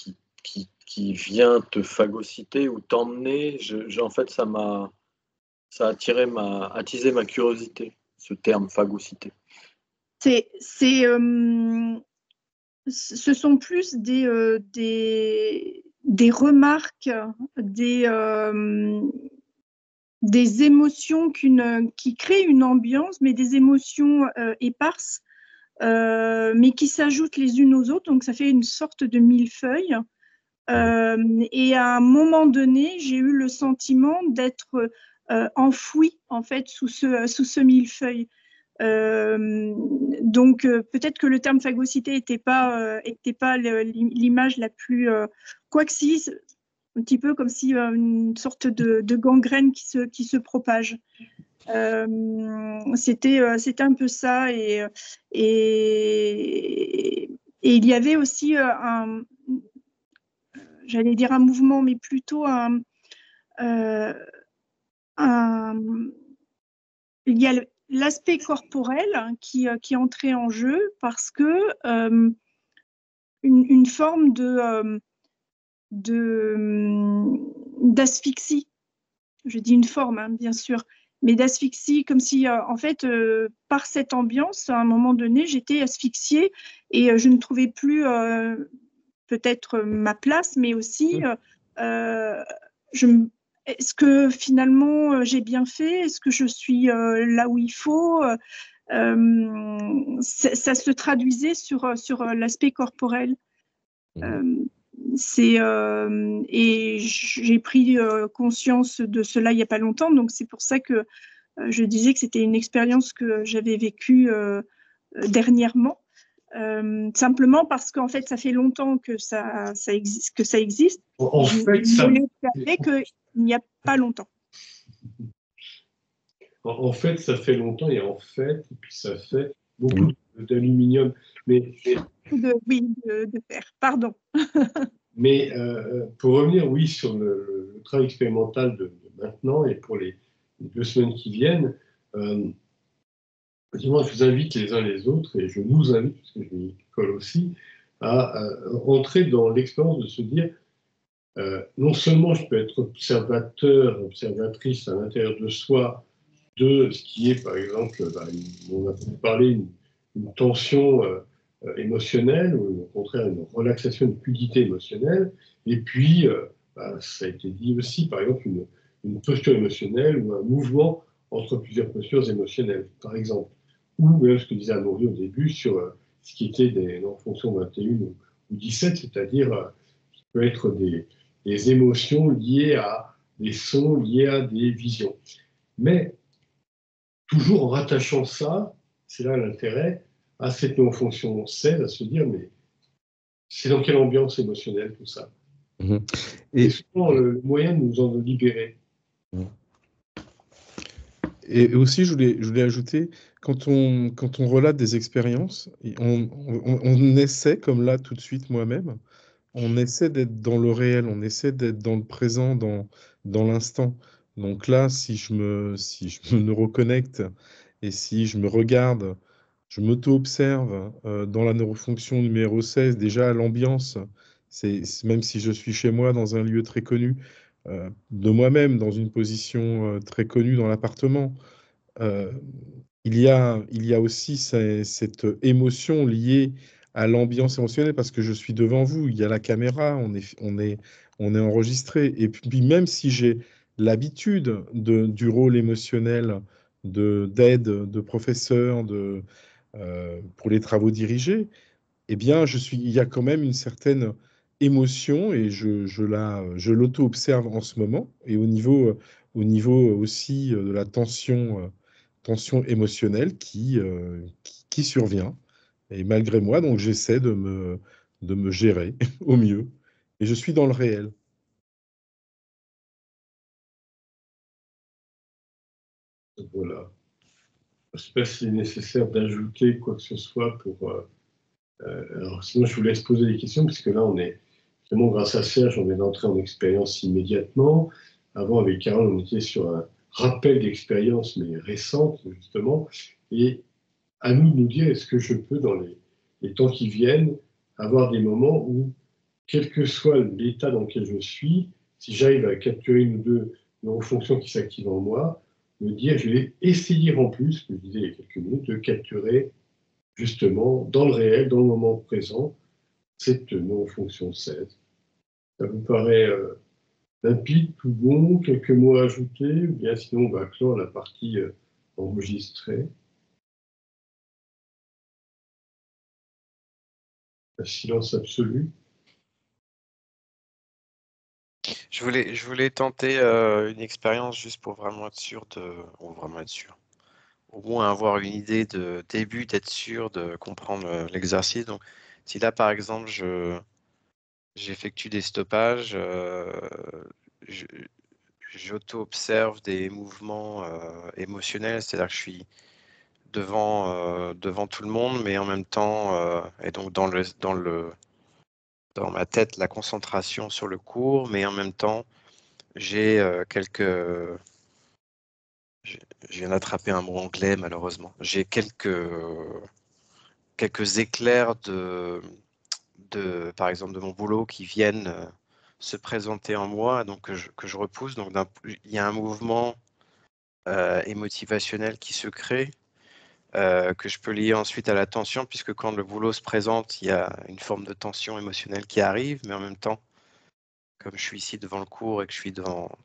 vient te phagocyter ou t'emmener? En fait, ça a attisé ma curiosité, ce terme phagocité. Ce sont plus des remarques, des émotions qui créent une ambiance, mais des émotions éparses, mais qui s'ajoutent les unes aux autres. Donc, ça fait une sorte de millefeuille. Et à un moment donné, j'ai eu le sentiment d'être enfouie en fait sous ce millefeuille. Donc peut-être que le terme phagocité n'était pas l'image la plus quoique si, un petit peu comme si une sorte de gangrène qui se propage. C'était un peu ça et il y avait aussi j'allais dire un mouvement, mais plutôt il y a l'aspect corporel qui entrait en jeu parce que une forme d'asphyxie. Je dis une forme, hein, bien sûr, mais d'asphyxie, comme si, en fait, par cette ambiance, à un moment donné, j'étais asphyxiée et je ne trouvais plus peut-être ma place, mais aussi, est-ce que finalement j'ai bien fait? Est-ce que je suis là où il faut? Ça se traduisait sur l'aspect corporel. Et j'ai pris conscience de cela il n'y a pas longtemps, donc c'est pour ça que je disais que c'était une expérience que j'avais vécue dernièrement, simplement parce qu'en fait ça fait longtemps que ça existe. En fait, je l'ai observé qu'il n'y a pas longtemps. En fait, ça fait longtemps et en fait, et puis ça fait beaucoup d'aluminium. Mais de fer, pardon. Mais pour revenir, oui, sur le travail expérimental de maintenant et pour les 2 semaines qui viennent, effectivement, je vous invite les uns les autres, et je nous invite, parce que je m'y colle aussi, à entrer dans l'expérience de se dire, non seulement je peux être observateur, observatrice à l'intérieur de soi de ce qui est, par exemple, on a parlé une tension émotionnelle, ou au contraire une relaxation, une fluidité émotionnelle, et puis, ça a été dit aussi, par exemple, une posture émotionnelle ou un mouvement entre plusieurs postures émotionnelles, par exemple. Ou même ce que disait Amaury au début sur ce qui était des fonctions 21 ou 17, c'est-à-dire qui peut être des émotions liées à des sons, liées à des visions. Mais toujours en rattachant ça, c'est là l'intérêt, à cette non-fonction 16, à se dire, mais c'est dans quelle ambiance émotionnelle tout ça? Et c'est souvent le moyen de nous en libérer. Et aussi, je voulais ajouter, quand on relate des expériences, on essaie, comme là tout de suite moi-même, on essaie d'être dans le réel, on essaie d'être dans le présent, dans l'instant. Donc là, si je me reconnecte et si je me regarde, je m'auto-observe dans la neurofonction numéro 16, déjà l'ambiance, même si je suis chez moi dans un lieu très connu, de moi-même, dans une position très connue dans l'appartement, il y a aussi cette émotion liée à l'ambiance émotionnelle parce que je suis devant vous, il y a la caméra, on est enregistré. Et puis même si j'ai l'habitude du rôle émotionnel d'aide, de professeur, pour les travaux dirigés, eh bien, il y a quand même une certaine émotion et je l'auto-observe en ce moment. Et au niveau aussi de la tension émotionnelle qui survient. Et malgré moi, donc j'essaie de me gérer au mieux. Et je suis dans le réel. Voilà. Je ne sais pas s'il est nécessaire d'ajouter quoi que ce soit pour... alors sinon, je vous laisse poser des questions, puisque là, on est vraiment, grâce à Serge, on est entré en expérience immédiatement. Avant, avec Carole, on était sur un rappel d'expérience, mais récente, justement. Et à nous de nous dire, est-ce que je peux, dans les temps qui viennent, avoir des moments où, quel que soit l'état dans lequel je suis, si j'arrive à capturer une ou deux neurofonctions qui s'activent en moi, me dire, je vais essayer en plus, ce que je disais il y a quelques minutes, de capturer justement dans le réel, dans le moment présent, cette neurofonction 16. Ça vous paraît limpide, tout bon, quelques mots à ajouter, ou bien sinon on va clore la partie enregistrée. Un silence absolu. Je voulais tenter une expérience juste pour vraiment être sûr au moins avoir une idée de début, d'être sûr de comprendre l'exercice. Donc, si là, par exemple, j'effectue des stoppages, j'auto-observe des mouvements émotionnels, c'est-à-dire que je suis devant tout le monde, mais en même temps, et donc dans ma tête, la concentration sur le cours, mais en même temps, j'ai je viens d'attraper un mot anglais, malheureusement. J'ai quelques éclairs par exemple, de mon boulot qui viennent se présenter en moi, donc que je repousse. Donc, il y a un mouvement émotivationnel qui se crée, que je peux lier ensuite à la tension, puisque quand le boulot se présente, il y a une forme de tension émotionnelle qui arrive, mais en même temps, comme je suis ici devant le cours et que je suis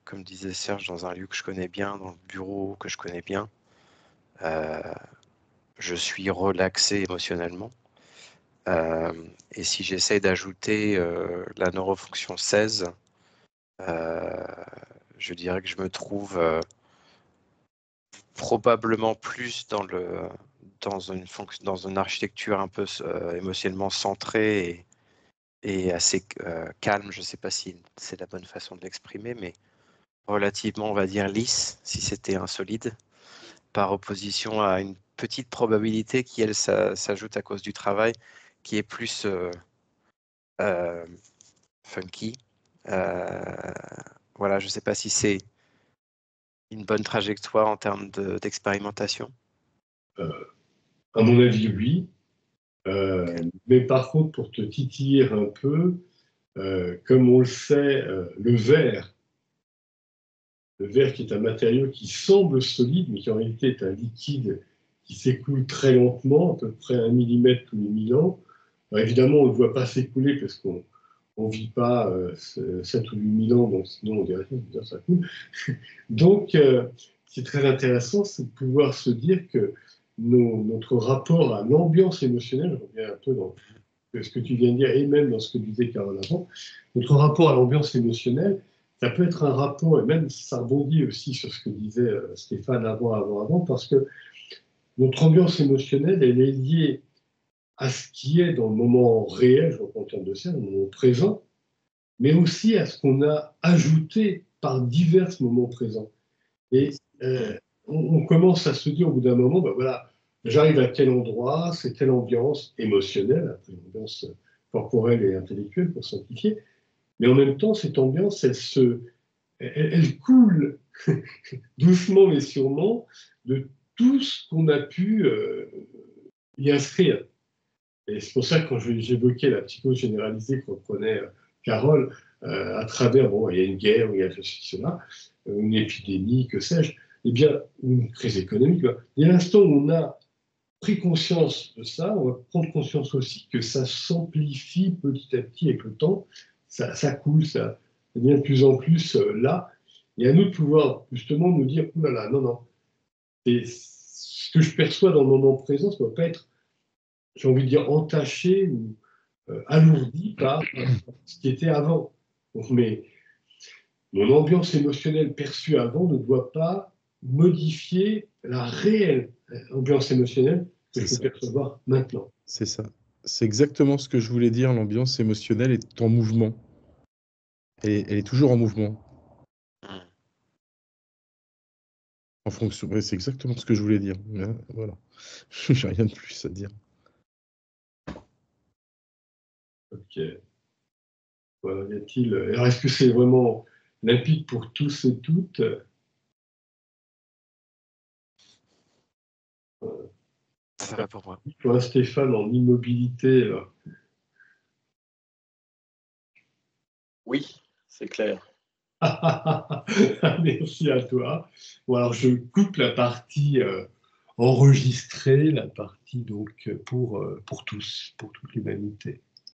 comme disait Serge, dans un lieu que je connais bien, dans le bureau que je connais bien, je suis relaxé émotionnellement. Et si j'essaie d'ajouter la neurofonction 16, je dirais que je me trouve probablement plus dans une architecture un peu émotionnellement centrée et assez calme. Je ne sais pas si c'est la bonne façon de l'exprimer, mais relativement, on va dire, lisse, si c'était un solide, par opposition à une petite probabilité qui, elle, s'ajoute à cause du travail, qui est plus funky. Voilà, je ne sais pas si c'est une bonne trajectoire en termes d'expérimentation. À mon avis, oui. Mais par contre, pour te titiller un peu, comme on le sait, le verre qui est un matériau qui semble solide, mais qui en réalité est un liquide qui s'écoule très lentement, à peu près 1 millimètre tous les 1000 ans. Alors évidemment, on ne le voit pas s'écouler parce qu'on ne vit pas 7 ou 8 000 ans, donc sinon on dirait que ça coule. Donc, ce qui est très intéressant, c'est de pouvoir se dire que notre rapport à l'ambiance émotionnelle, je reviens un peu dans ce que tu viens de dire, et même dans ce que disait Carole avant, notre rapport à l'ambiance émotionnelle, ça peut être un rapport, et même ça rebondit aussi sur ce que disait Stéphane avant, parce que notre ambiance émotionnelle, elle est liée à ce qui est dans le moment réel, je reprends le terme de ça, dans le moment présent, mais aussi à ce qu'on a ajouté par divers moments présents. Et on commence à se dire au bout d'un moment, ben voilà, j'arrive à tel endroit, c'est telle ambiance émotionnelle, après l'ambiance corporelle et intellectuelle pour simplifier, mais en même temps, cette ambiance, elle coule doucement mais sûrement de tout ce qu'on a pu y inscrire. Et c'est pour ça que quand j'évoquais la psychose généralisée qu'on prenait Carole, à travers, bon, il y a une guerre, il y a ceci, cela, une épidémie, que sais-je, eh bien, une crise économique. Dès l'instant où on a pris conscience de ça, on va prendre conscience aussi que ça s'amplifie petit à petit avec le temps, ça coule, ça devient de plus en plus là. Et à nous de pouvoir justement nous dire, oh là là, non, non, et ce que je perçois dans le moment présent, ça ne doit pas être, j'ai envie de dire, entaché ou alourdi par ce qui était avant. Donc, mais mon ambiance émotionnelle perçue avant ne doit pas modifier la réelle ambiance émotionnelle que je peux percevoir maintenant. C'est ça. C'est exactement ce que je voulais dire. L'ambiance émotionnelle est en mouvement. Elle est toujours en mouvement. En fonction. Ouais, c'est exactement ce que je voulais dire. Voilà. J'ai rien de plus à dire. Ok. Voilà, y a-t-il... Alors, est-ce que c'est vraiment limpide pour tous et toutes? Ça va pour moi. Toi, Stéphane, en immobilité, là. Oui, c'est clair. Merci à toi. Bon, alors je coupe la partie enregistrée, la partie donc pour tous, pour toute l'humanité.